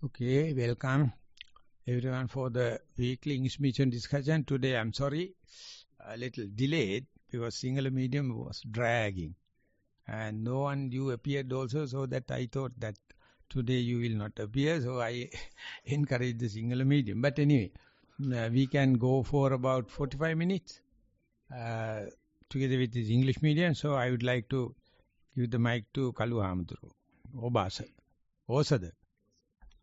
Okay, welcome everyone for the weekly English medium discussion. Today I'm sorry, a little delayed because single medium was dragging. And no one, you appeared also, so that I thought that today you will not appear, so I encourage the single medium. But anyway, we can go for about 45 minutes together with this English medium. So I would like to give the mic to Kalu Hamaduru. Obasa. Osada.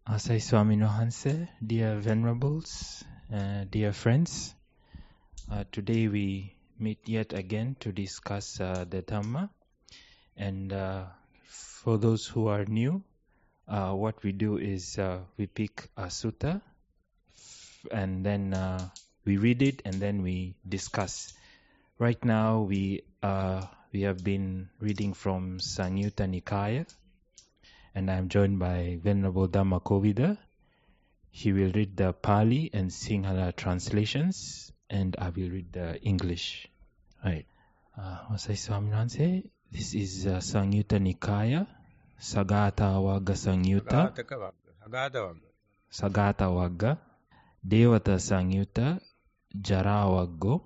Asai Swamin Wahanse, dear venerables, dear friends, today we meet yet again to discuss the Dhamma. And for those who are new, what we do is we pick a sutta and then we read it and then we discuss. Right now we have been reading from Samyutta Nikaya. And I am joined by Venerable Dhamma Kovida. He will read the Pali and Sinhala translations, and I will read the English. Right. Asai Swaminanse, this is Samyutta Nikaya, Sagata Wagga Samyutta, Sagata Wagga, Devata Samyutta, Jara Waggo,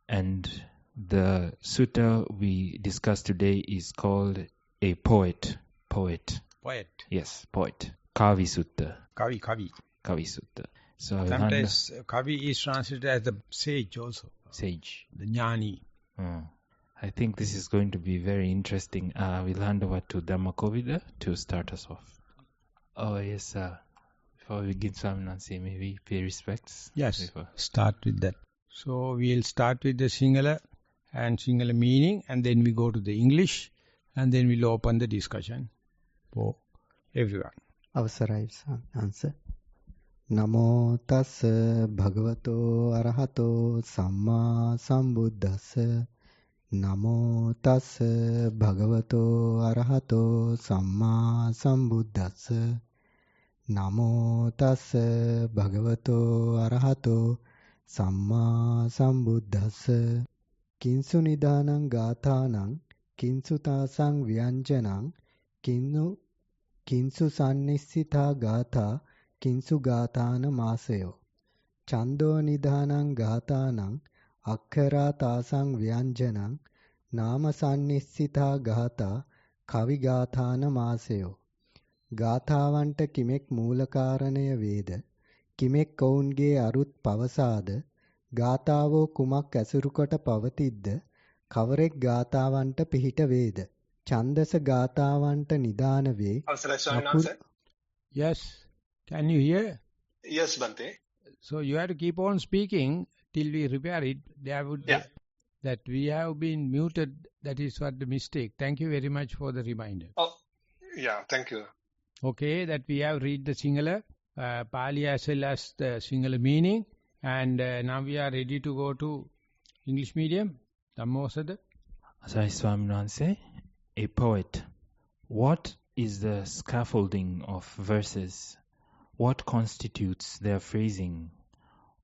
and the sutta we discussed today is called a poet. Poet. Yes, poet. Kavi Sutta. Kavi. Kavi Sutta. So sometimes Kavi is translated as the sage also. Sage. The Jnani. I think this is going to be very interesting. We'll hand over to Dhamma Kovida to start us off. Oh, yes. Before we begin, Swaminanse, may we pay respects? Yes, start with that. So we'll start with the Sinhala and Sinhala meaning, and then we go to the English, and then we'll open the discussion for everyone. අවසරයි සංස නමෝ තස් භගවතෝ අරහතෝ සම්මා සම්බුද්දස්ස නමෝ තස් භගවතෝ අරහතෝ සම්මා සම්බුද්දස්ස නමෝ තස් භගවතෝ අරහතෝ සම්මා සම්බුද්දස්ස කිංසු නිදානං ගාථානං කිංසු තාසං ව්‍යංජනං කිංසු සන්නිස්සිතා ගාථා කිංසු ගාථාන මාසයෝ චන්දෝ නිධානං ගාථානං අක්ඛරා තාසං ව්‍යංජනං නාම සන්නිස්සිතා ගාථා කවි ගාථාන මාසයෝ ගාථාවන්ට කිමෙක් මූලකාරණය වේද කිමෙක් ඔවුන්ගේ අරුත් පවසාද ගාථාවෝ කුමක් ඇසුරු කොට පවතිද්ද කවරෙක් ගාථාවන්ට පිහිට වේද Chandasa Gatavanta Nidana Ve. Yes, can you hear? Yes, Bante. So you have to keep on speaking till we repair it. There would that we have been muted. That is what the mistake. Thank you very much for the reminder. Oh, yeah, thank you. Okay, that we have read the Sinhala, Pali as well as the Sinhala meaning. And now we are ready to go to English medium. Dhammosada. Asai Swaminanse. A poet. What is the scaffolding of verses? What constitutes their phrasing?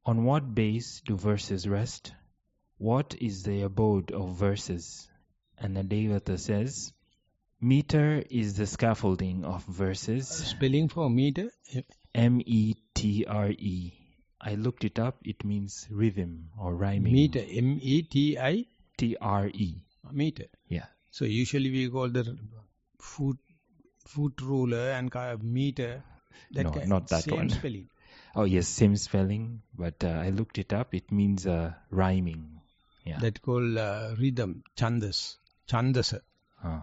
On what base do verses rest? What is the abode of verses? And the Devata says, meter is the scaffolding of verses. Spelling for meter? M-E-T-R-E. I looked it up. It means rhythm or rhyming. Meter. M-E-T-I? T-R-E. Meter. Yeah. So usually we call the foot ruler and meter. No, not that same one. Same spelling. Oh yes, same spelling. But I looked it up. It means rhyming. Yeah. That called rhythm, chandasa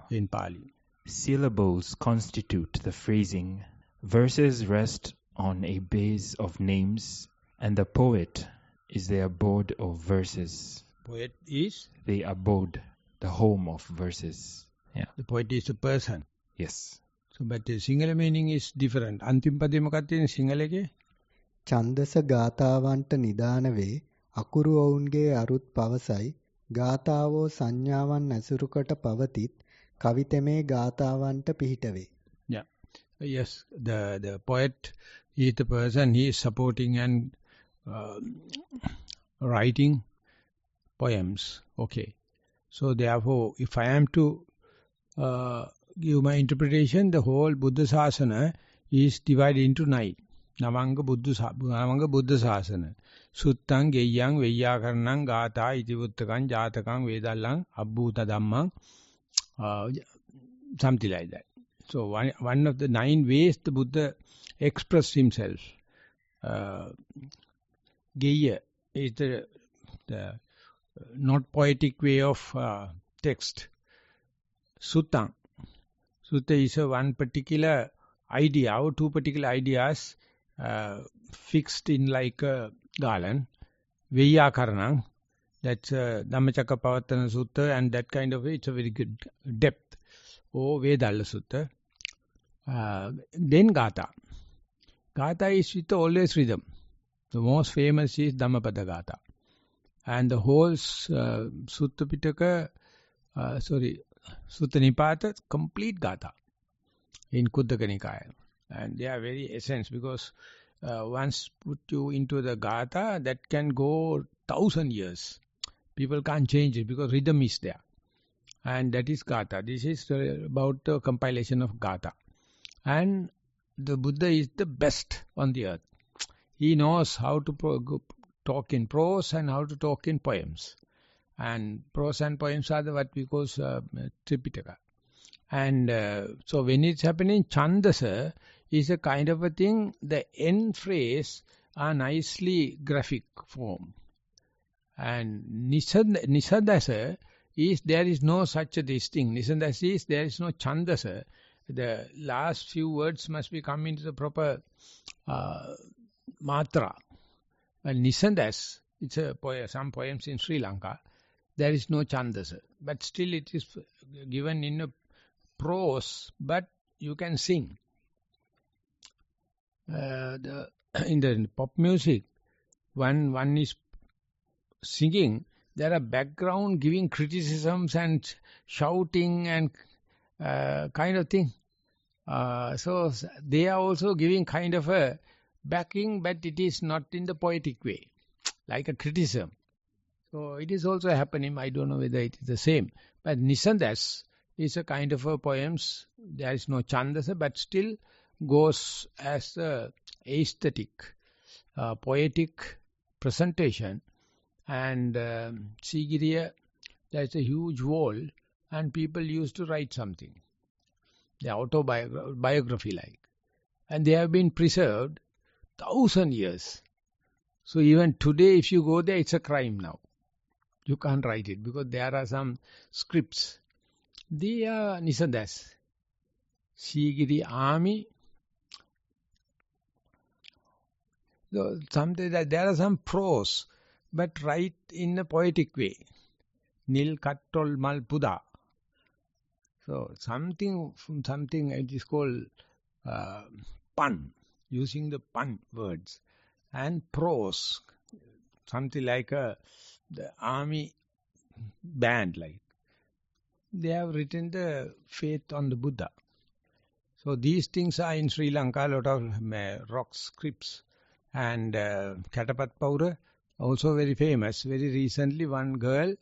in Pali. Syllables constitute the phrasing. Verses rest on a base of names, and the poet is the abode of verses. Poet is? The abode. The home of verses. Yeah. The poet is a person. Yes. So, but the Sinhala meaning is different. Antim pade මොකක්ද තියෙන්නේ සිංහලයේ? ඡන්දස ගාථාවන්ට නිදාන වේ අකුරු ඔවුන්ගේ අරුත් පවසයි ගාථාවෝ සංඥාවන් ඇසුරු කොට පවතිත් කවිතමේ ගාථාවන්ට පිහිට වේ. Yeah. Yes, the poet is the person, he is supporting and writing poems. Okay. So therefore, if I am to give my interpretation, the whole Buddha Sasana is divided into 9. Navanga Buddha Sasana. Suttang, Geyang, Veyyakarnang, Gata, Itivuttakan, Jatakan, Vedalang, Abhuta Dhammang, something like that. So one of the 9 ways the Buddha expressed himself. Geya is the not poetic way of text. Sutta. Sutta is one particular idea or 2 particular ideas fixed in like a garland. Veyyakarana, that's Dhammacakkappavattana Sutta, and that kind of it's a very good depth. Or Vedalla Sutta. Then Gata. Gata is with always rhythm. The most famous is Dhammapada Gata. And the whole Sutta Pitaka, Sutta Nipata, complete Gata in Kuddaka Nikaya. And they are very essence because once put you into the Gata, that can go 1,000 years. People can't change it because rhythm is there. And that is Gata. This is about the compilation of Gata. And the Buddha is the best on the earth. He knows how to talk in prose and how to talk in poems. And prose and poems are what we call Tripitaka. And so when it's happening, Chandasa is a kind of a thing, the end phrase are nicely graphic form. And Nisadasa is, there is no such a this thing. Nisadasa is, there is no Chandasa. The last few words must be come into the proper matra. And Nisadas, it's a some poems in Sri Lanka, there is no Chandasa. But still it is given in a prose, but you can sing. In the pop music, one is singing, there are background giving criticisms and shouting and kind of thing. So they are also giving kind of a backing, but it is not in the poetic way, like a criticism. So it is also happening. I don't know whether it is the same. But Nisandas is a kind of a poems. There is no Chandasa, but still goes as a aesthetic, poetic presentation. And Sigiriya, there is a huge wall, and people used to write something. The autobiography like. And they have been preserved 1,000 years. So even today, if you go there, it's a crime now. You can't write it because there are some scripts. They are Nisadas. Sigiri army. So there are some prose, but write in a poetic way. Nil kattol mal puda. So something it is called pun, using the pun words. And prose, something like the army band like. They have written the faith on the Buddha. So these things are in Sri Lanka, a lot of rock scripts. And Katapat Paura, also very famous. Very recently one girl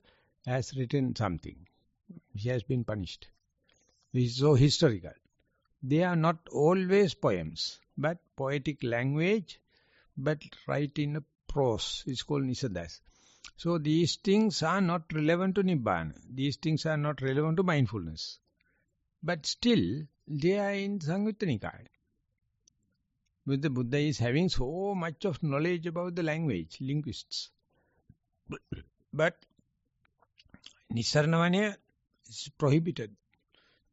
has written something. She has been punished. Which is so historical. They are not always poems, but poetic language, but write in a prose. It's called Nisadas. So these things are not relevant to Nibbana. These things are not relevant to mindfulness. But still, they are in Samyutta Nikaya. But the Buddha is having so much of knowledge about the language, linguists. But Nissarana Vanaya is prohibited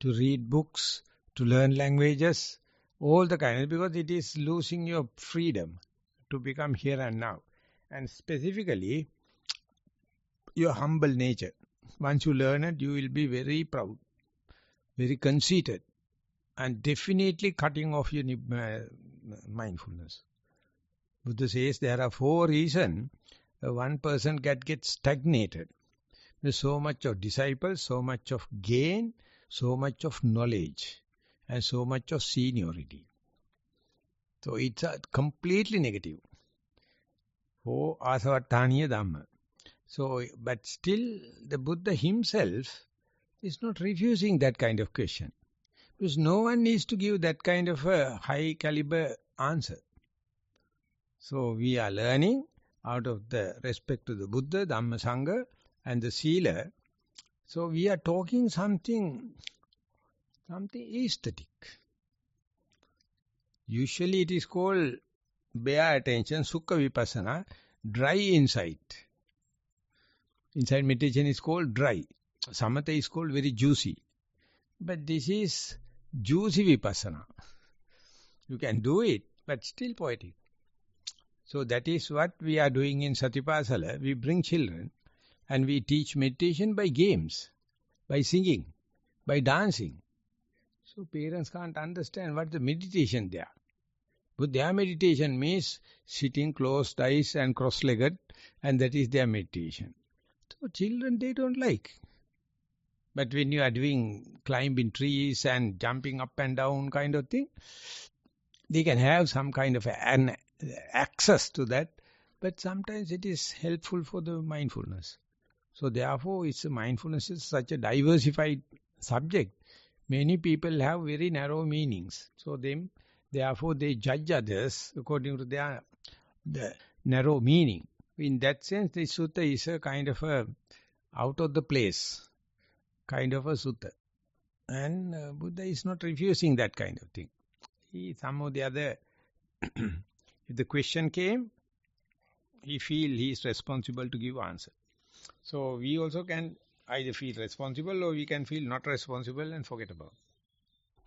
to read books, to learn languages, all the kind, because it is losing your freedom to become here and now. And specifically, your humble nature. Once you learn it, you will be very proud, very conceited, and definitely cutting off your mindfulness. Buddha says there are 4 reasons one person gets stagnated. There's so much of disciples, so much of gain, so much of knowledge, and so much of seniority. So it's completely negative. Oh, asavatthaniya Dhamma. So, but still the Buddha himself is not refusing that kind of question. Because no one needs to give that kind of a high caliber answer. So we are learning out of the respect to the Buddha, Dhamma, Sangha and the Sila. So we are talking something aesthetic. Usually it is called bare attention, Sukha Vipassana, dry insight. Inside meditation is called dry. Samatha is called very juicy. But this is juicy Vipassana. You can do it, but still poetic. So that is what we are doing in Satipasala. We bring children and we teach meditation by games, by singing, by dancing. So parents can't understand what the meditation there. But their meditation means sitting closed eyes and cross-legged, and that is their meditation. So children, they don't like. But when you are doing climbing trees and jumping up and down kind of thing, they can have some kind of an access to that. But sometimes it is helpful for the mindfulness. So therefore, mindfulness is such a diversified subject. Many people have very narrow meanings. So therefore, they judge others according to the narrow meaning. In that sense, this sutta is a kind of a out of the place, kind of a sutta. And Buddha is not refusing that kind of thing. He somehow the other, if the question came, he feels he is responsible to give answer. So we also can either feel responsible or we can feel not responsible and forget about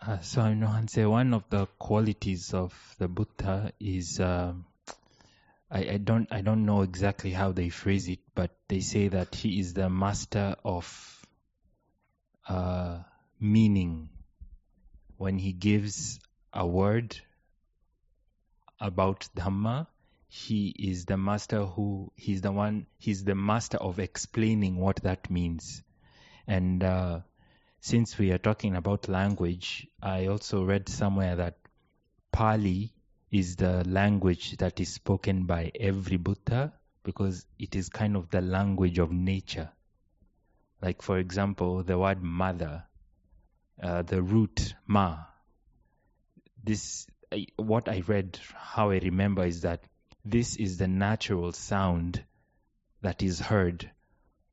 it. Swami Nohanse, one of the qualities of the Buddha is, I don't know exactly how they phrase it, but they say that he is the master of meaning. When he gives a word about Dhamma, he is the master he's the master of explaining what that means. And since we are talking about language, I also read somewhere that Pali is the language that is spoken by every Buddha because it is kind of the language of nature. Like, for example, the word mother, the root ma. What I read, how I remember is that this is the natural sound that is heard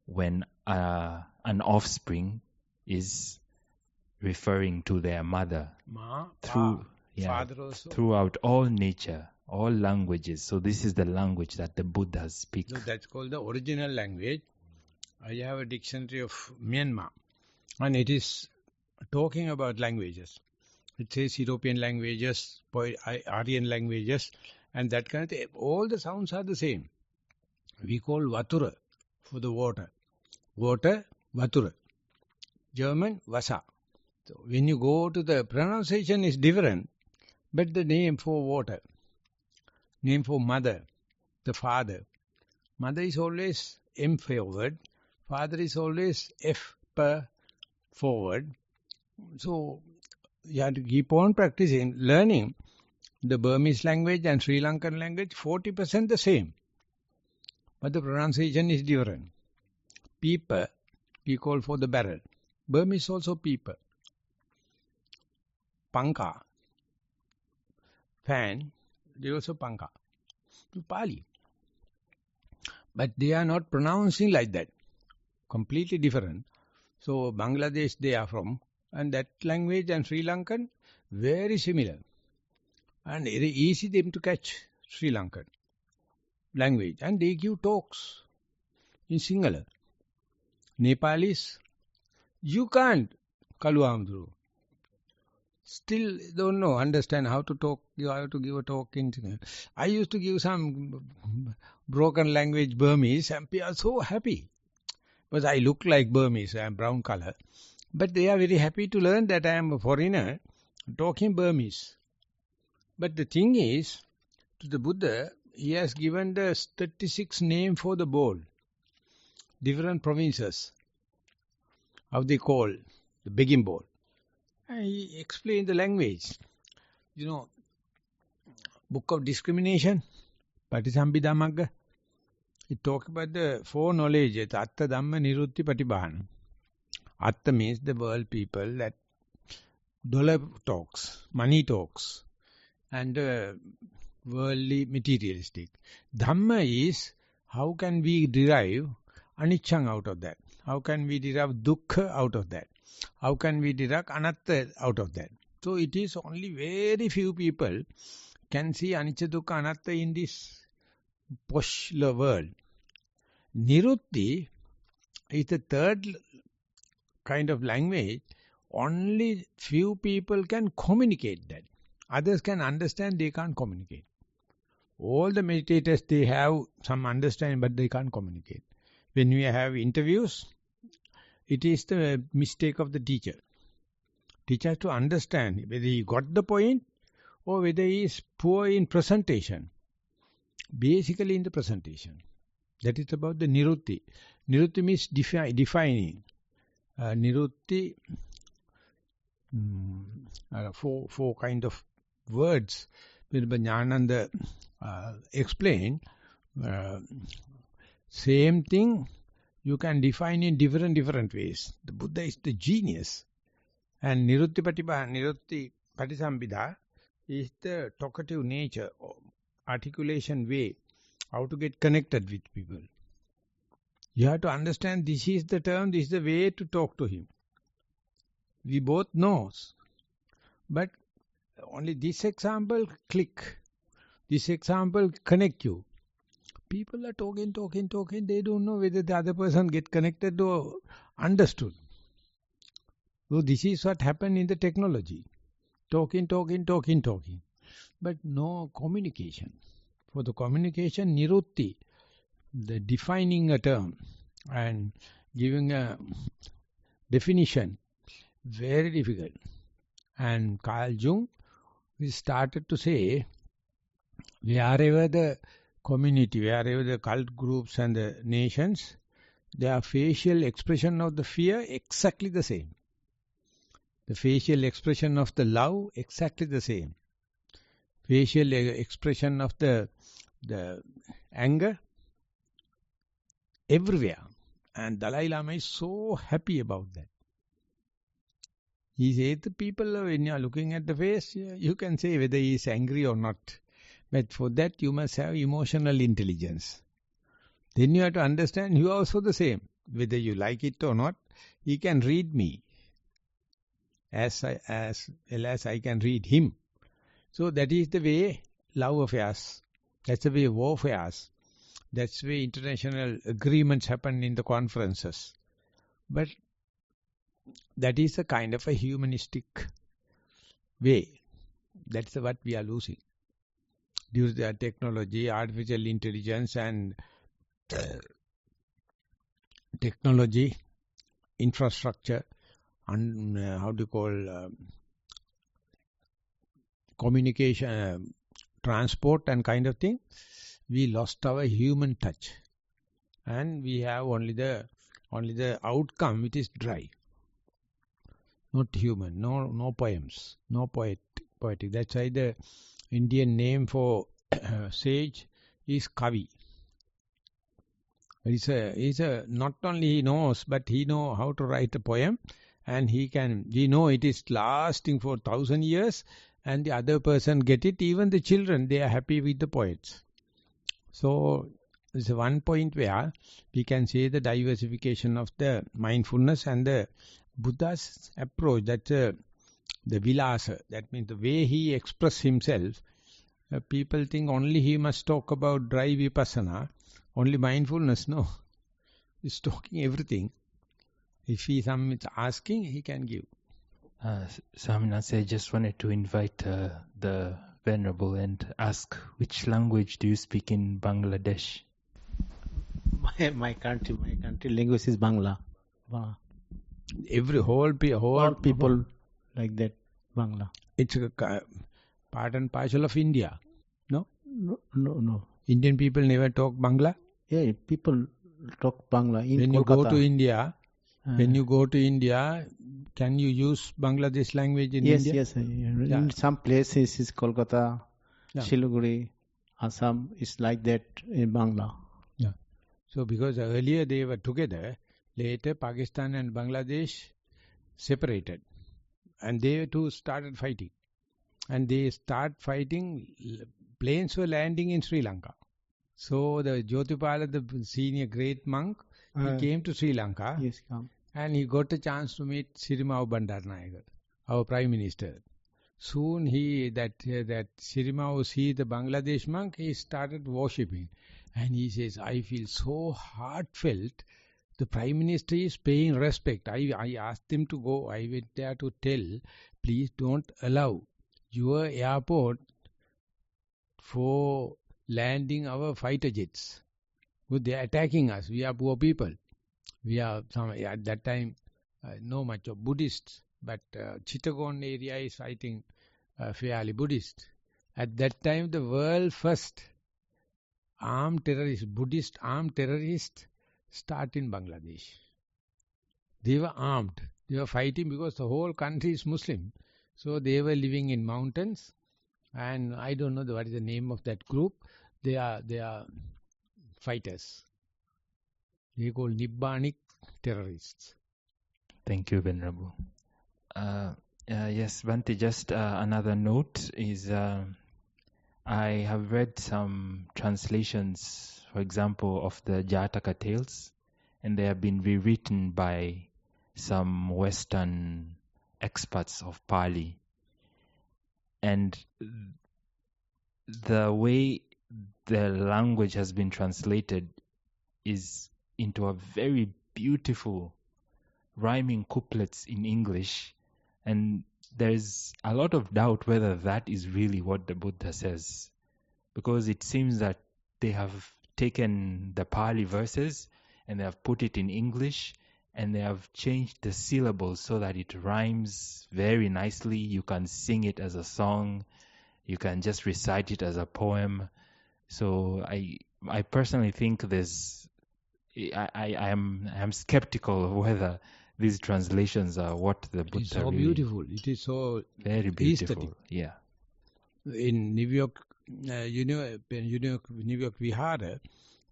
when an offspring is referring to their mother throughout all nature, all languages. So this is the language that the Buddhas speak. So that's called the original language. I have a dictionary of Myanmar, and it is talking about languages. It says European languages, Aryan languages, and that kind of thing. All the sounds are the same. We call Vatura for the water. Water, Vatura. German, Vasa. So when you go to the pronunciation is different, but the name for water, name for mother, the father. Mother is always M forward, father is always F per forward. So you have to keep on practicing, learning the Burmese language and Sri Lankan language, 40% the same. But the pronunciation is different. Peeper, we call for the barrel. Burmese also peeper. Panka, fan, they also panka. Pali. But they are not pronouncing like that. Completely different. So Bangladesh they are from, and that language and Sri Lankan, very similar. And very easy them to catch Sri Lankan language. And they give talks in Sinhala. Nepalis, you can't, Kaluamdru. Still don't understand how to talk. You have to give a talk in Sinhala. I used to give some broken language Burmese, and people are so happy. Because I look like Burmese, I am brown color. But they are very happy to learn that I am a foreigner talking Burmese. But the thing is, to the Buddha, he has given the 36 name for the bowl. Different provinces. How they call the begging bowl. And he explained the language. You know, book of discrimination, Patisambhida Magga. It talks about the four knowledges, Atta, Dhamma, Nirutti, Patibhana. Atta means the world people, that dollar talks, money talks, and worldly materialistic. Dhamma is how can we derive anicca out of that? How can we derive dukkha out of that? How can we derive anatta out of that? So it is only very few people can see anicca dukkha anatta in this posh world. Nirutti is the third kind of language. Only few people can communicate that. Others can understand, they can't communicate. All the meditators, they have some understanding, but they can't communicate. When we have interviews, it is the mistake of the teacher. Teacher has to understand whether he got the point or whether he is poor in presentation. Basically in the presentation. That is about the nirutti. Nirutti means defining. Nirutti, four kind of words. Jnananda explained. Same thing you can define in different ways. The Buddha is the genius. And Nirutti Patisambhida is the talkative nature, articulation way, how to get connected with people. You have to understand this is the term, this is the way to talk to him. We both know. But only this example click. This example connect you. People are talking, they don't know whether the other person get connected or understood. So this is what happened in the technology. Talking. But no communication. For the communication, nirutti, the defining a term and giving a definition, very difficult. And Carl Jung, we started to say, wherever the community, wherever the cult groups and the nations, their facial expression of the fear exactly the same. The facial expression of the love exactly the same. Facial expression of the anger everywhere. And Dalai Lama is so happy about that. He says the people, when you are looking at the face, you can say whether he is angry or not. But for that you must have emotional intelligence. Then you have to understand you are also the same. Whether you like it or not, he can read me as well as I can read him. So that is the way love affairs. That's the way war affairs. That's the way international agreements happen in the conferences. But that is a kind of a humanistic way. That's what we are losing. Due to the technology, artificial intelligence and technology, infrastructure, and communication, transport and kind of thing, we lost our human touch. And we have only the outcome, which is dry. Not human, no poems, no poetic. That's why the Indian name for sage is Kavi. He's not only he knows, but he knows how to write a poem, and we know it is lasting for 1,000 years, and the other person get it. Even the children, they are happy with the poets. So there's one point where we can say the diversification of the mindfulness and the Buddha's approach. That's the vilasa. That means the way he expresses himself. People think only he must talk about dry vipassana, only mindfulness. No, he's talking everything. If he is asking, he can give. Swaminathan, I just wanted to invite the Venerable and ask, which language do you speak in Bangladesh? My country language is Bangla. Whole people like that, Bangla. It's a part and parcel of India. No? No. Indian people never talk Bangla? Yeah, people talk Bangla in When Kolkata. You go to India, can you use Bangladesh language in India? Yes. In some places is Kolkata, Siliguri, Assam is like that in Bangla. Yeah. So because earlier they were together, later Pakistan and Bangladesh separated. And they too started fighting. And they start fighting, planes were landing in Sri Lanka. So the Jyotipala, the senior great monk, he came to Sri Lanka. Yes, come. And he got a chance to meet Sirimao Bandaranaike, our Prime Minister. Soon that Sirimao see the Bangladesh monk, he started worshipping. And he says, I feel so heartfelt. The Prime Minister is paying respect. I asked him to go. I went there to tell, please don't allow your airport for landing our fighter jets. But they are attacking us. We are poor people. We are, at that time, no much of Buddhists. But Chittagong area is, I think, fairly Buddhist. At that time, the world first Buddhist armed terrorists start in Bangladesh. They were armed. They were fighting because the whole country is Muslim. So they were living in mountains. And I don't know what is the name of that group. They are fighters. They are called Nibbanic terrorists. Thank you, Venerable. Yes, Bhante, just another note is I have read some translations, for example, of the Jataka tales, and they have been rewritten by some Western experts of Pali. And the way the language has been translated is into a very beautiful rhyming couplets in English, and there's a lot of doubt whether that is really what the Buddha says, because it seems that they have taken the Pali verses and they have put it in English and they have changed the syllables so that it rhymes very nicely. You can sing it as a song, you can just recite it as a poem. So I personally think I am skeptical of whether these translations are what the Buddha. It is so really, beautiful. It is so very beautiful. aesthetic. Yeah. In New York, New York Vihara,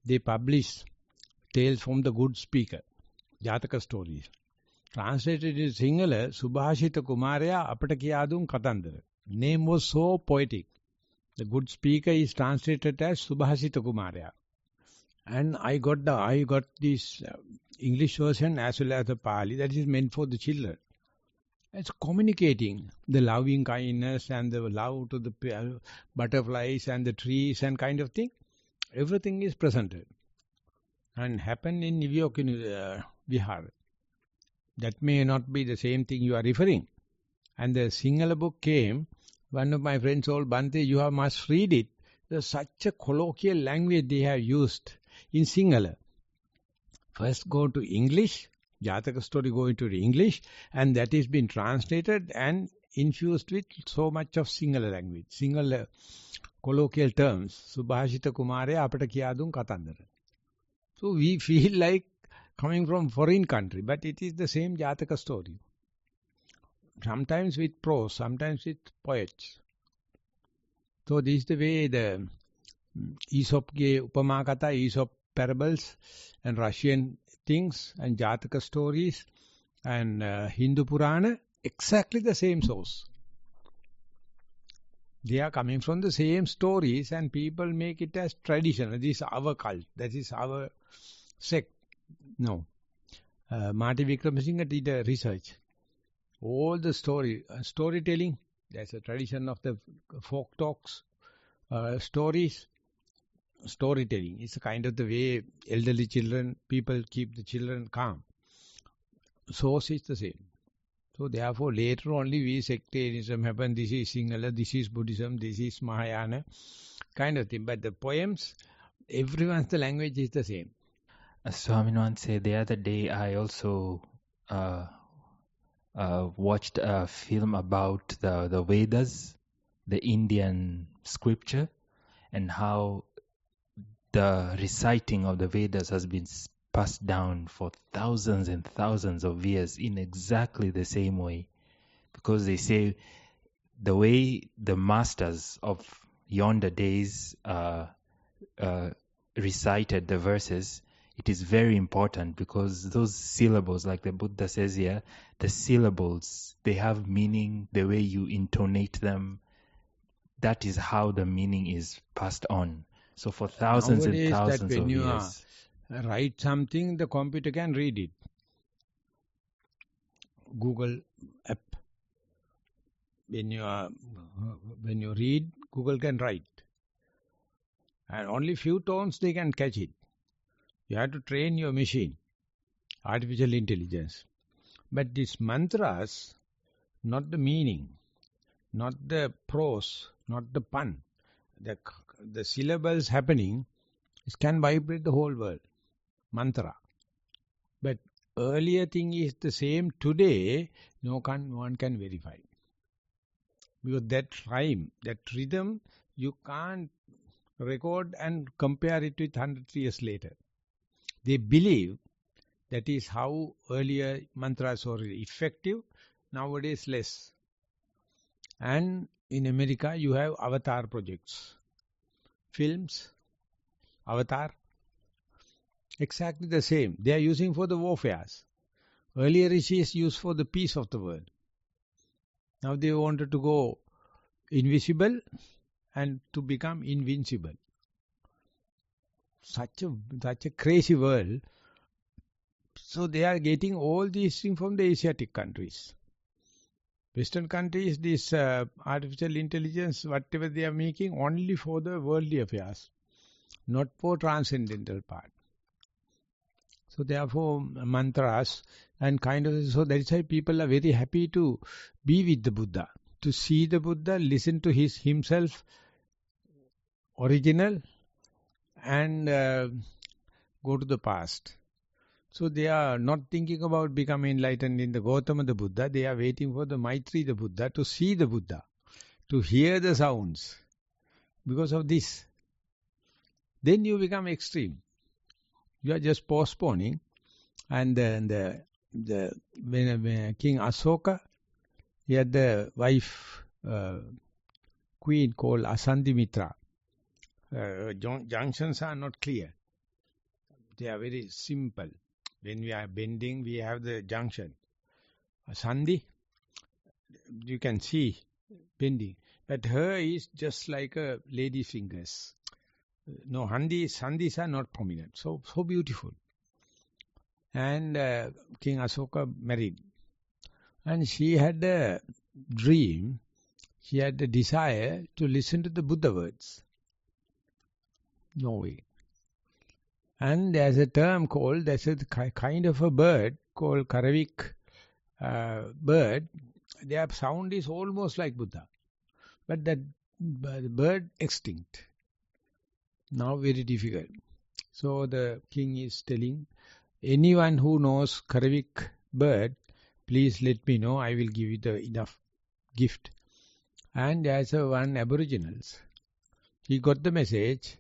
they publish tales from the good speaker, Jataka stories. Translated in Sinhala, Subhashita Kumaraya Apata Kiyadum Katandara. Name was so poetic. The good speaker is translated as Subhashita Kumaraya. And I got this English version as well as the Pali that is meant for the children. It's communicating the loving kindness and the love to the butterflies and the trees and kind of thing. Everything is presented and happened in New York Vihar. That may not be the same thing you are referring. And the Sinhala book came. One of my friends told, Bhante, you must read it. There's such a colloquial language they have used in Sinhala. First go to English, Jataka story go into the English, and that is been translated and infused with so much of Sinhala language, Sinhala colloquial terms. Subhashita Kumare apata kiyadum katandara. So we feel like coming from foreign country, but it is the same Jataka story. Sometimes with prose, sometimes with poets. So this is the way the Aesop Upama Katha, Aesop parables and Russian things and Jataka stories and Hindu Purana, exactly the same source. They are coming from the same stories and people make it as traditional. This is our cult. That is our sect. No. Marty Vikramasinghe did a research. All the storytelling, there's a tradition of the folk talks, stories, storytelling. It's a kind of the way elderly children, people keep the children calm. Source is the same. So therefore later only we sectarianism happen, this is Sinhala, this is Buddhism, this is Mahayana, kind of thing. But the poems, everyone's the language is the same. Swamin Wanse, the other day I also watched a film about the Vedas, the Indian scripture, and how the reciting of the Vedas has been passed down for thousands and thousands of years in exactly the same way. Because they say the way the masters of yonder days recited the verses, it is very important, because those syllables, like the Buddha says here, the syllables, they have meaning, the way you intonate them, that is how the meaning is passed on. So for thousands and Nowadays, thousands that when of you years. write something, the computer can read it. Google app. When you read, Google can write. And only few tones they can catch it. You have to train your machine, artificial intelligence. But these mantras, not the meaning, not the prose, not the pun, the syllables happening, it can vibrate the whole world. Mantra. But earlier thing is the same today, no one can verify. Because that rhyme, that rhythm, you can't record and compare it with 100 years later. They believe that is how earlier mantras were effective, nowadays less. And in America, you have avatar projects. Films, avatar, exactly the same. They are using for the warfares. Earlier rishis used for the peace of the world. Now they wanted to go invisible and to become invincible. Such a crazy world. So they are getting all these things from the Asiatic countries. Western countries, this artificial intelligence, whatever they are making, only for the worldly affairs, not for transcendental part. So therefore, mantras and kind of, so that is why people are very happy to be with the Buddha, to see the Buddha, listen to himself, original, and go to the past. So they are not thinking about becoming enlightened in the Gautama the Buddha. They are waiting for the Maitri the Buddha, to see the Buddha, to hear the sounds. Because of this, then you become extreme. You are just postponing. And when King Asoka, he had the wife, queen called Asandimitra. Junctions are not clear. They are very simple. When we are bending, we have the junction. Sandhi, you can see bending. But her is just like a lady's fingers. No, sandhis are not prominent. So beautiful. And King Asoka married. And she had a dream, she had a desire to listen to the Buddha words. No way. And there's a term called, there's a kind of a bird called Karavik bird. Their sound is almost like Buddha. But that bird extinct. Now very difficult. So the king is telling, anyone who knows Karavik bird, please let me know, I will give you the enough gift. And there's one aboriginals. He got the message.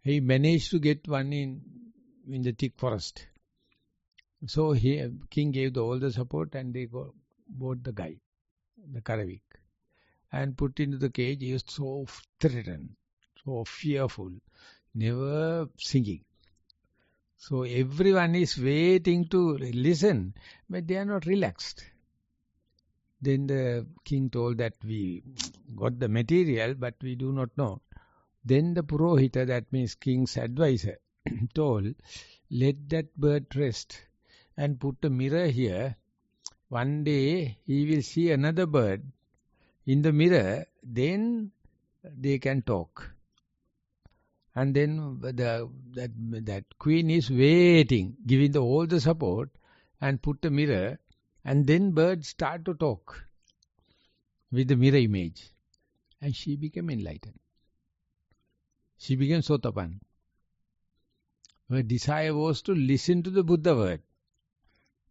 He managed to get one in the thick forest. So king gave all the support, and they bought the guy, the Karavik, and put into the cage. He was so threatened, so fearful, never singing. So everyone is waiting to listen, but they are not relaxed. Then the king told that we got the material, but we do not know. Then the Purohita, that means king's advisor, told, let that bird rest and put a mirror here. One day he will see another bird in the mirror, then they can talk. And then that queen is waiting, giving all the support, and put a mirror, and then birds start to talk with the mirror image. And she became enlightened. She became Sotapan. Her desire was to listen to the Buddha word.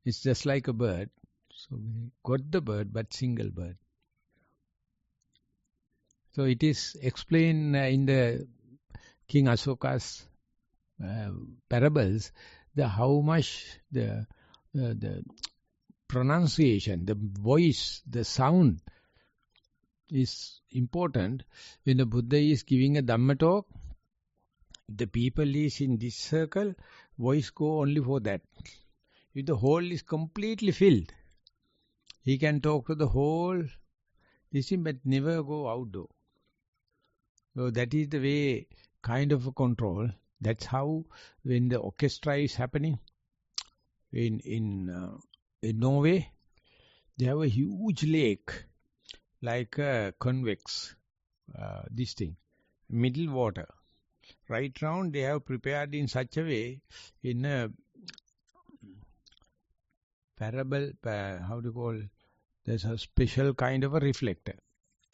It's just like a bird. So we got the bird, but single bird. So it is explained in the King Asoka's parables, how much the pronunciation, the voice, the sound is important. When the Buddha is giving a Dhamma talk, the people is in this circle, voice go only for that. If the hall is completely filled, he can talk to the whole this thing, but never go outdoor. So that is the way, kind of a control. That's how when the orchestra is happening in Norway, they have a huge lake, like a convex, this thing, middle water. Right round they have prepared in such a way, in a parable, how do you call, there's a special kind of a reflector,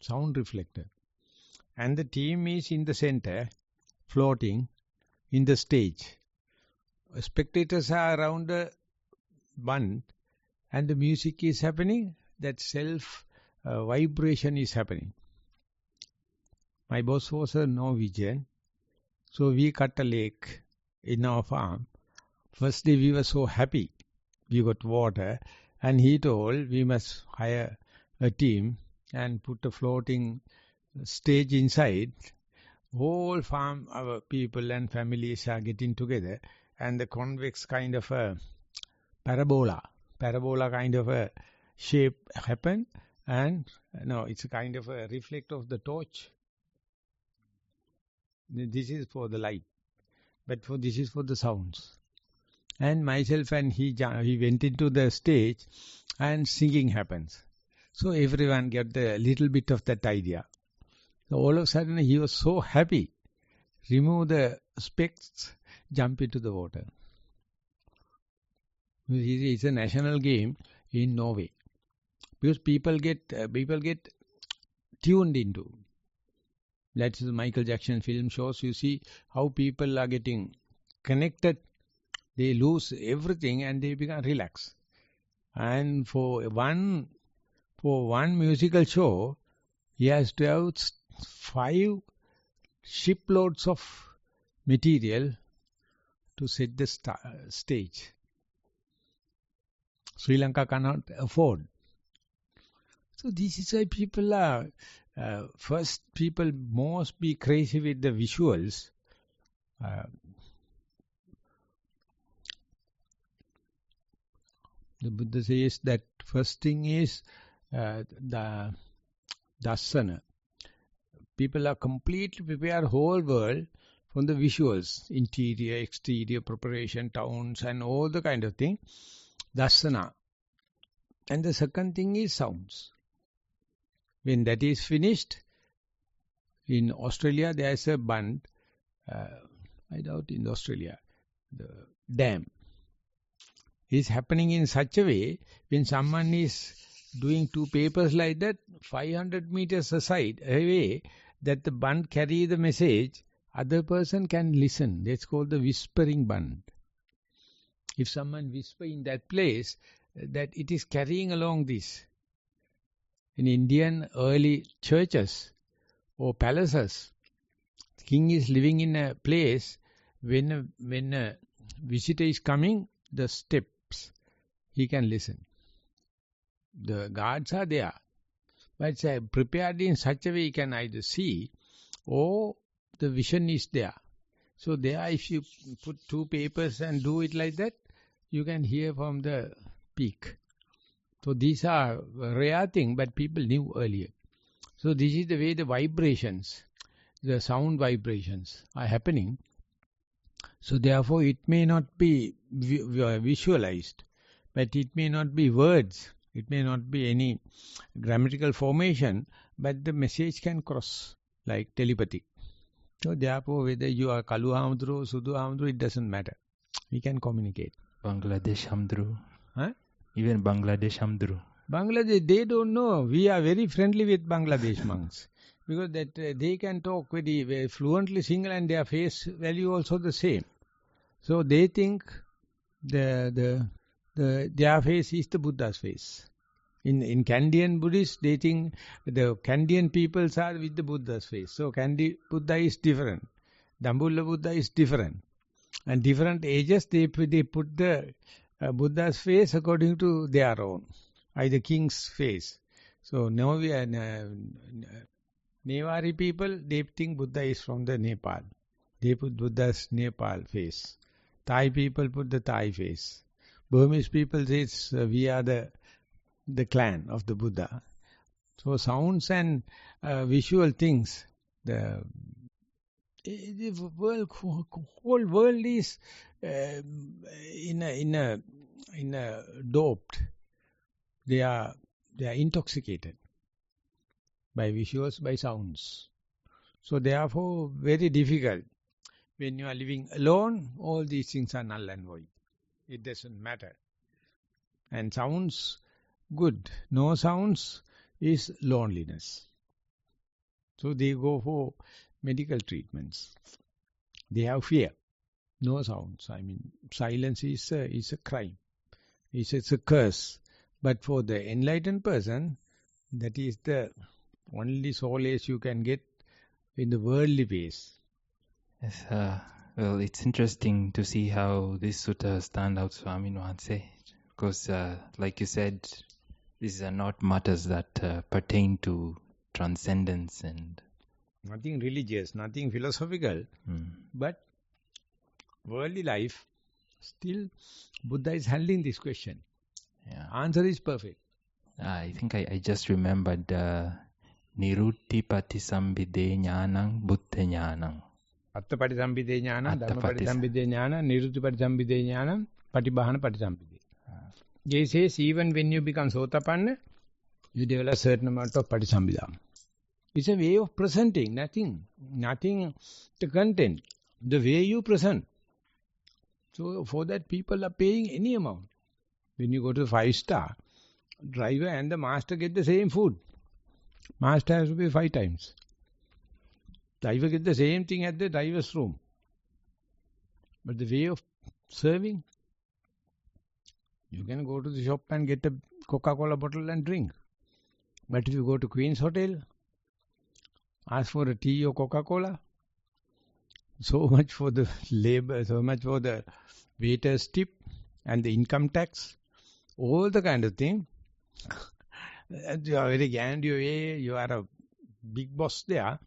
sound reflector. And the team is in the center, floating in the stage. Spectators are around the band, and the music is happening, that self vibration is happening. My boss was a Norwegian, so we cut a lake in our farm. First day we were so happy, we got water, and he told we must hire a team and put a floating stage inside. Whole farm, our people and families are getting together, and the convex kind of a parabola kind of a shape happen, and no, it's a kind of a reflect of the torch. This is for the light, but this is for the sounds. And myself and he went into the stage, and singing happens. So everyone get a little bit of that idea. So all of a sudden he was so happy. Remove the specs, jump into the water. It's a national game in Norway, because people get tuned into. That's the Michael Jackson film shows. You see how people are getting connected. They lose everything and they become relaxed. And for one musical show, he has to have 5 shiploads of material to set the stage. Sri Lanka cannot afford. So this is why people are, first people must be crazy with the visuals. The Buddha says that first thing is the Dhamma. People are completely prepared, whole world, from the visuals, interior, exterior, preparation, towns, and all the kind of thing. Dhamma. And the second thing is sounds. When that is finished, in Australia there is a band, I doubt in Australia, the dam. Is happening in such a way, when someone is doing 2 papers like that, 500 meters aside, away, that the band carry the message, other person can listen. That's called the whispering band. If someone whisper in that place, that it is carrying along this. In Indian early churches or palaces, the king is living in a place, when a visitor is coming, the steps, he can listen. The guards are there, but it's prepared in such a way he can either see or the vision is there. So there, if you put 2 papers and do it like that, you can hear from the peak. So these are rare things, but people knew earlier. So this is the way the vibrations, the sound vibrations are happening. So therefore it may not be visualized, but it may not be words, it may not be any grammatical formation, but the message can cross like telepathy. So therefore whether you are Kalu Hamdru, Sudu Hamdru, it doesn't matter. We can communicate. Bangladesh Hamdru. Huh? Even Bangladesh Hamdru. Bangladesh, they don't know. We are very friendly with Bangladesh monks. Because that they can talk very fluently Sinhala, and their face value also the same. So they think their face is the Buddha's face. In Kandyan Buddhists, they think the Kandyan peoples are with the Buddha's face. So Kandi Buddha is different. Dambulla Buddha is different. And different ages, they put the Buddha's face according to their own. Either king's face. So now we are Newari people, they think Buddha is from the Nepal. They put Buddha's Nepal face. Thai people put the Thai face. Burmese people say we are the clan of the Buddha. So sounds and visual things, the whole world is in a doped. They are intoxicated by visuals, by sounds. So therefore, very difficult. When you are living alone, all these things are null and void. It doesn't matter. And sounds good. No sounds is loneliness. So they go for medical treatments. They have fear. No sounds. I mean, silence is a crime. It's a curse. But for the enlightened person, that is the only solace you can get in the worldly ways. Yes, well, it's interesting to see how this sutta stand out, Swami Nuhanse, because like you said, these are not matters that pertain to transcendence and nothing religious, nothing philosophical, but worldly life. Still, Buddha is handling this question. Yeah. Answer is perfect. I think I just remembered Nirutti Patisambhide Jnanam Buddha Jnanam. Atta Patisambhide Jnanam, Dhamma Patisambhide Jnanam, Nirutti Patisambhide Jnanam, Patibhana Patisambhide. He says even when you become Sotapanna, you develop a certain amount of Patisambhida. It's a way of presenting, nothing the content, the way you present. So for that people are paying any amount. When you go to 5-star, driver and the master get the same food. Master has to pay 5 times. Driver get the same thing at the driver's room. But the way of serving, you can go to the shop and get a Coca-Cola bottle and drink. But if you go to Queen's Hotel, ask for a tea or Coca-Cola, so much for the labor, so much for the waiter's tip and the income tax, all the kind of thing. You are very grandeur, you are a big boss there,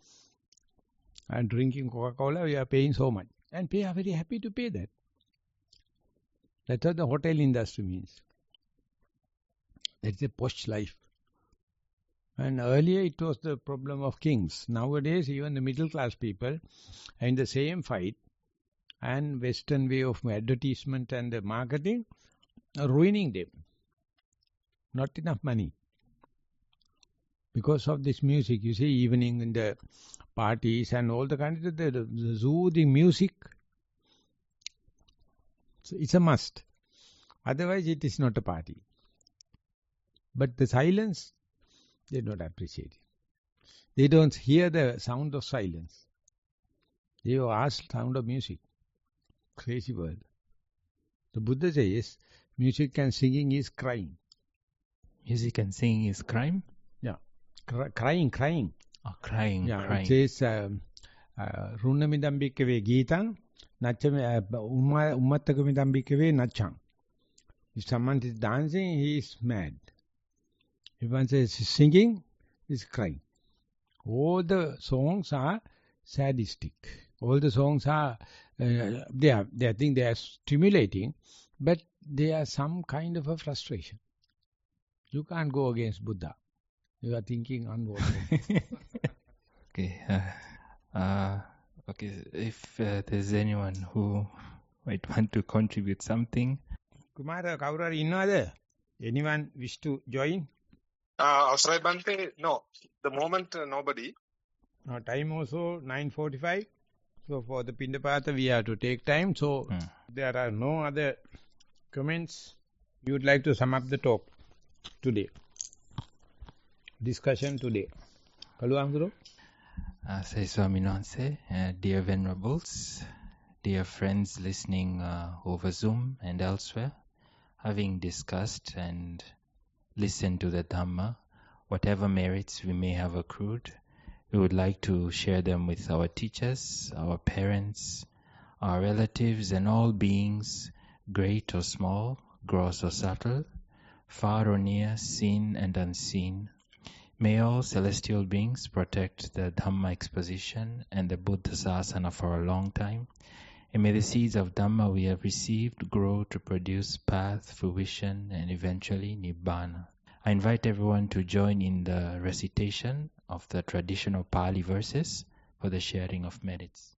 and drinking Coca-Cola, you are paying so much. And they are very happy to pay that. That's what the hotel industry means. That's a posh life. And earlier it was the problem of kings. Nowadays even the middle class people are in the same fight, and Western way of advertisement and the marketing are ruining them. Not enough money. Because of this music, you see, evening in the parties and all the kind of the soothing music, so it's a must. Otherwise it is not a party. But the silence, they don't appreciate it. They don't hear the sound of silence. They ask sound of music. Crazy world. The Buddha says, music and singing is crying. Music and singing is crime? Yeah. Crying. Oh, crying. It says, Runnamidam bhikkave geetam, ummattakam bhikkave nacham. If someone is dancing, he is mad. If one says singing, he is crying. All the songs are sadistic. All the songs are, I think they are stimulating, but they are some kind of a frustration. You can't go against Buddha. You are thinking unworldly. Okay. Okay. If there's anyone who might want to contribute something. Kumara, Kaurari innada? Anyone wish to join? Avsarai Bante, no. The moment, nobody. Time also 9:45. So for the Pindapata, we have to take time. So there are no other comments. You would like to sum up the talk today? Discussion today. Kalu Say Swami Nuhanse, dear Venerables, dear friends listening over Zoom and elsewhere, having discussed and listened to the Dhamma, whatever merits we may have accrued, we would like to share them with our teachers, our parents, our relatives, and all beings, great or small, gross or subtle, far or near, seen and unseen. May all celestial beings protect the Dhamma exposition and the Buddha Sasana for a long time. And may the seeds of Dhamma we have received grow to produce path, fruition, and eventually Nibbana. I invite everyone to join in the recitation of the traditional Pali verses for the sharing of merits.